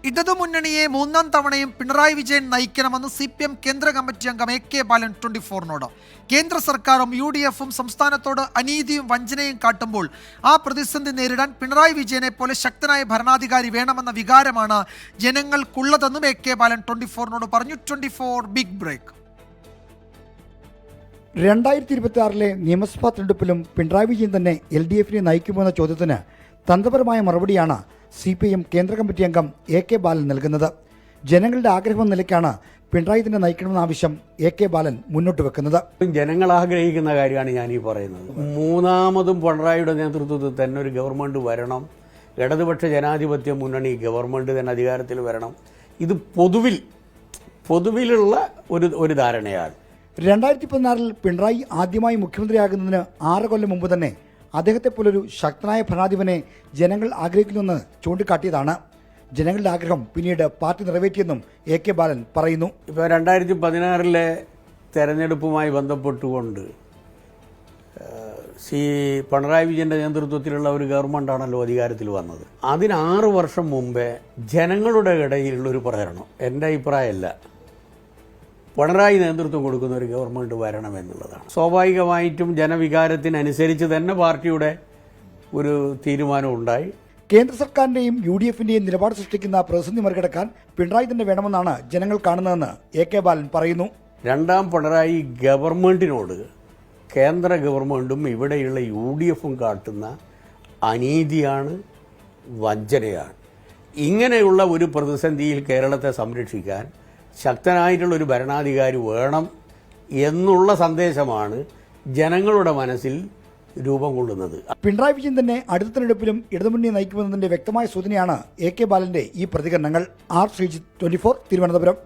ഇടതുമുന്നണിയെ മൂന്നാം തവണയും പിണറായി വിജയൻ നയിക്കണമെന്ന് CPM കേന്ദ്ര കമ്മിറ്റി അംഗം AK ബാലൻ 24-നോട്. കേന്ദ്ര സർക്കാരും UDF-ഉം സംസ്ഥാനത്തോട് അനീതിയും വഞ്ചനയും കാട്ടുമ്പോൾ ആ പ്രതിസന്ധി നേരിടാൻ പിണറായി വിജയനെ പോലെ ശക്തനായ ഭരണാധികാരി വേണമെന്ന വികാരമാണ് ജനങ്ങൾക്കുള്ളതെന്നും AK ബാലൻ 24-നോട് പറഞ്ഞു. 24 ബിഗ് ബ്രേക്ക്. 2026 നിയമസഭാ തെരഞ്ഞെടുപ്പിലും പിണറായി വിജയൻ തന്നെ LDF-നെ നയിക്കുമെന്ന ചോദ്യത്തിന് തന്ത്രപരമായ മറുപടിയാണ് CPM കേന്ദ്ര കമ്മിറ്റി അംഗം AK ബാലൻ നൽകുന്നത്. ജനങ്ങളുടെ ആഗ്രഹം നിലയ്ക്കാണ് പിണറായി തന്നെ നയിക്കണമെന്ന ആവശ്യം AK ബാലൻ മുന്നോട്ട് വെക്കുന്നത്. ജനങ്ങൾ ആഗ്രഹിക്കുന്ന കാര്യമാണ് ഞാൻ ഈ പറയുന്നത്. മൂന്നാമതും പിണറായിയുടെ നേതൃത്വത്തിൽ തന്നെ ഒരു ഗവൺമെന്റ് വരണം. ഇടതുപക്ഷ ജനാധിപത്യ മുന്നണി ഗവൺമെന്റ് തന്നെ അധികാരത്തിൽ വരണം. ഇത് പൊതുവിലുള്ള ഒരു ധാരണയാണ്. 2016 പിണറായി ആദ്യമായി മുഖ്യമന്ത്രിയാകുന്നതിന് 6 കൊല്ലം മുമ്പ് തന്നെ അദ്ദേഹത്തെ പോലൊരു ശക്തനായ ഭരണാധിപനെ ജനങ്ങൾ ആഗ്രഹിക്കുന്നുവെന്ന് ചൂണ്ടിക്കാട്ടിയതാണ്. ജനങ്ങളുടെ ആഗ്രഹം പിന്നീട് പാർട്ടി നിറവേറ്റിയെന്നും AK ബാലൻ പറയുന്നു. ഇപ്പോൾ 2016 തെരഞ്ഞെടുപ്പുമായി ബന്ധപ്പെട്ടുകൊണ്ട് പിണറായി വിജയന്റെ നേതൃത്വത്തിലുള്ള ഒരു ഗവൺമെന്റാണല്ലോ അധികാരത്തിൽ വന്നത്. അതിന് 6 വർഷം മുമ്പേ ജനങ്ങളുടെ ഇടയിലുള്ളൊരു പ്രചരണം, എൻ്റെ അഭിപ്രായമല്ല, പിണറായി നേതൃത്വം കൊടുക്കുന്ന ഒരു ഗവൺമെന്റ് വരണമെന്നുള്ളതാണ്. സ്വാഭാവികമായിട്ടും ജനവികാരത്തിനനുസരിച്ച് തന്നെ പാർട്ടിയുടെ ഒരു തീരുമാനം ഉണ്ടായി. കേന്ദ്ര സർക്കാരിന്റെയും UDF-ന്റെയും നിലപാട് സൃഷ്ടിക്കുന്ന പ്രതിസന്ധി മറികടക്കാൻ പിണറായി തന്നെ വേണമെന്നാണ് ജനങ്ങൾ കാണുന്നതെന്ന് AK ബാലൻ പറയുന്നു. രണ്ടാം പിണറായി ഗവൺമെന്റിനോട് കേന്ദ്ര ഗവൺമെന്റും ഇവിടെയുള്ള UDF-ഉം കാട്ടുന്ന അനീതിയാണ്, വഞ്ചനയാണ്. ഇങ്ങനെയുള്ള ഒരു പ്രതിസന്ധിയിൽ കേരളത്തെ സംരക്ഷിക്കാൻ ശക്തനായിട്ടുള്ള ഒരു ഭരണാധികാരി വേണം എന്നുള്ള സന്ദേശമാണ് ജനങ്ങളുടെ മനസ്സിൽ രൂപം കൊള്ളുന്നത്. പിണറായി വിജയൻ തന്നെ അടുത്ത തെരഞ്ഞെടുപ്പിലും ഇടതുമുന്നണിയെ നയിക്കുമെന്നതിന്റെ വ്യക്തമായ സൂചനയാണ് AK ബാലന്റെ ഈ പ്രതികരണങ്ങൾ. R. ശ്രീജിത്ത്, 24, തിരുവനന്തപുരം.